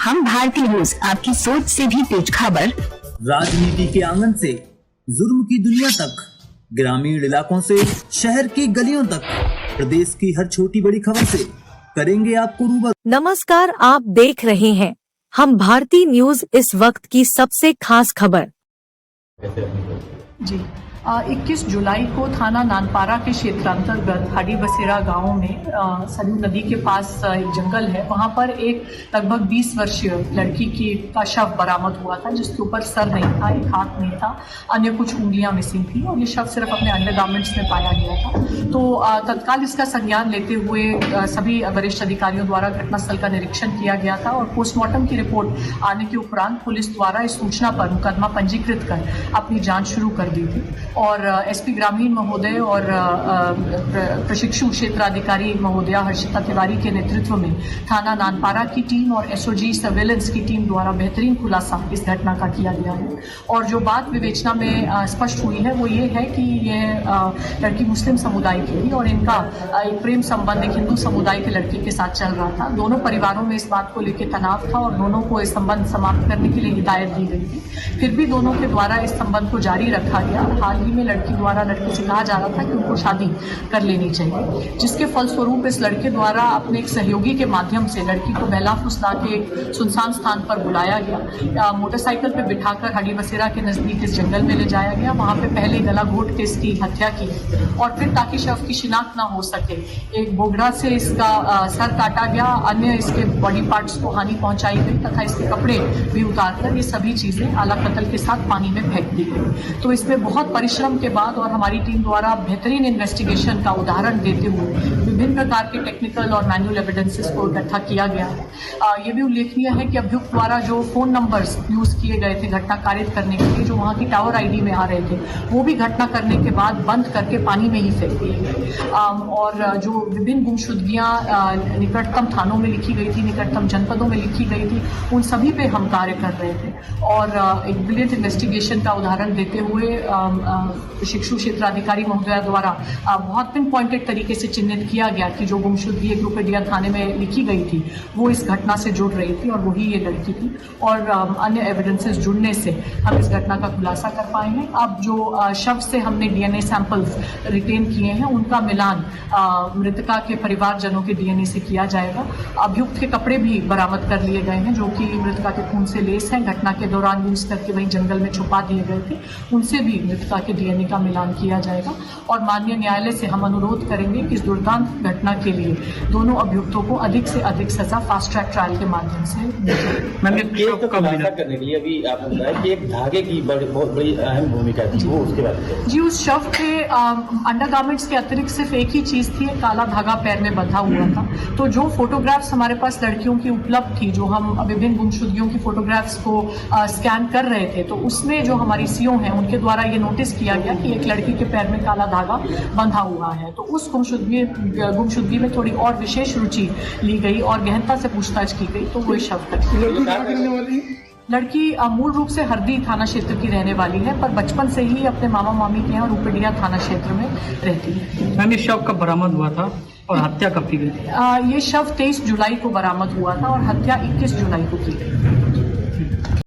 हम भारतीय न्यूज, आपकी सोच से भी तेज खबर। राजनीति के आंगन से जुर्म की दुनिया तक, ग्रामीण इलाकों से शहर की गलियों तक, प्रदेश की हर छोटी बड़ी खबर से करेंगे आपको रूबरू। नमस्कार, आप देख रहे हैं हम भारतीय न्यूज। इस वक्त की सबसे खास खबर। जी 21 जुलाई को थाना नानपारा के क्षेत्रांतर्गत हाडी बसेरा गांव में सरयू नदी के पास एक जंगल है, वहां पर एक लगभग 20 वर्षीय लड़की का शव बरामद हुआ था, जिसके ऊपर सर नहीं था, एक हाथ नहीं था, अन्य कुछ उंगलियां मिसिंग थी और ये शव सिर्फ अपने अंडरगारमेंट्स में पाया गया था। तो तत्काल इसका संज्ञान लेते हुए सभी वरिष्ठ अधिकारियों द्वारा घटनास्थल का निरीक्षण किया गया था और पोस्टमार्टम की रिपोर्ट आने के उपरांत पुलिस द्वारा इस सूचना पर मुकदमा पंजीकृत कर अपनी जाँच शुरू कर दी थी और एसपी ग्रामीण महोदय और प्रशिक्षु क्षेत्राधिकारी महोदया हर्षिता तिवारी के नेतृत्व में थाना नानपारा की टीम और एसओजी सर्वेलेंस की टीम द्वारा बेहतरीन खुलासा इस घटना का किया गया है। और जो बात विवेचना में स्पष्ट हुई है वो ये है कि यह लड़की मुस्लिम समुदाय की थी और इनका एक प्रेम संबंध एक हिंदू समुदाय के लड़के के साथ चल रहा था। दोनों परिवारों में इस बात को लेकर तनाव था और दोनों को इस संबंध समाप्त करने के लिए हिदायत दी गई थी। फिर भी दोनों के द्वारा इस संबंध को जारी रखा गया। हाल ही में लड़की द्वारा लड़के से कहा जा रहा था कि उनको शादी कर लेनी चाहिए, जिसके फलस्वरूप इस लड़के द्वारा अपने एक सहयोगी के माध्यम से लड़की को बहला फुसला के एक सुनसान स्थान पर बुलाया गया, मोटरसाइकिल पर बिठाकर हाडी बसेरा के नजदीक इस जंगल में ले जाया गया। वहां पे पहले गला घोट के इसकी हत्या की और फिर ताकि शव की शिनाख्त ना हो सके एक बोगड़ा से इसका सर काटा गया, अन्य इसके बॉडी पार्ट्स को हानि पहुंचाई गई तथा इसके कपड़े भी उतारकर ये सभी चीजें आला कत्ल के साथ पानी में फेंक दी गई। तो इसमें बहुत परिश्रम के बाद और हमारी टीम द्वारा बेहतरीन इन्वेस्टिगेशन का उदाहरण देते हुए विभिन्न प्रकार के टेक्निकल और मैनुअल एविडेंसेस को इकट्ठा किया गया है। ये भी उल्लेखनीय है कि अभियुक्त द्वारा जो फोन नंबर्स यूज किए गए थे घटना कारित करने के लिए, जो वहाँ की टावर आईडी में आ रहे थे, वो भी घटना करने के बाद बंद करके पानी में ही फेंक दिए गए। और जो विभिन्न गुमशुदगियाँ निकटतम थानों में लिखी गई थी, निकटतम जनपदों में लिखी गई थी, उन सभी पे हम कार्य कर रहे थे और एक ब्रिलियंट इन्वेस्टिगेशन का उदाहरण देते हुए प्रशिक्षु क्षेत्राधिकारी महोदया द्वारा बहुत पिन पॉइंटेड तरीके से चिन्हित किया गया कि जो गुमशुदगी एक रुपये थाने में लिखी गई थी वो इस घटना से जुड़ रही थी और वही ये लड़की थी और अन्य एविडेंसेस जुड़ने से हम इस घटना का खुलासा कर पाए हैं। अब जो शव से हमने डीएनए सैंपल्स रिटेन किए हैं उनका मिलान मृतका के परिवारजनों के डीएनए से किया जाएगा। अभियुक्त के कपड़े भी बरामद कर लिए गए हैं जो कि मृतका के खून से लेस हैं, घटना के दौरान यूज करके वहीं जंगल में छुपा दिए गए थे, उनसे भी मृतका के डीएनए का मिलान किया जाएगा। और माननीय न्यायालय से हम अनुरोध करेंगे कि इस दुर्दांत घटना के लिए दोनों अभियुक्तों को अधिक से अधिक सजा फास्ट ट्रैक ट्रायल के माध्यम से करने के लिए अभी आपने बताया कि एक धागे की बहुत बड़ी अहम भूमिका थी, वो उसके बाद जी उस शव के अंडरगारमेंट्स के अतिरिक्त सिर्फ एक ही चीज थी, एक काला धागा पैर में बंधा हुआ था। तो जो फोटोग्राफ्स हमारे पास लड़कियों की उपलब्ध थी, जो हम विभिन्न गुमशुदगियों की फोटोग्राफ्स को स्कैन कर रहे थे, तो उसमें जो हमारी सीओ हैं उनके द्वारा ये नोटिस किया गया कि एक लड़की के पैर में काला धागा बंधा हुआ है। तो उस गुमशुदगी में थोड़ी और विशेष रुचि ली गई और गहनता से पूछताछ की गई, तो वो शव तक लड़की मूल रूप से हरदी थाना क्षेत्र की रहने वाली है, पर बचपन से ही अपने मामा मामी के यहाँ रूपेडिया थाना क्षेत्र में रहती है। मैम ये शव कब बरामद हुआ था और हत्या कब की गई थी? ये शव 23 जुलाई को बरामद हुआ था और हत्या 21 जुलाई को की गई।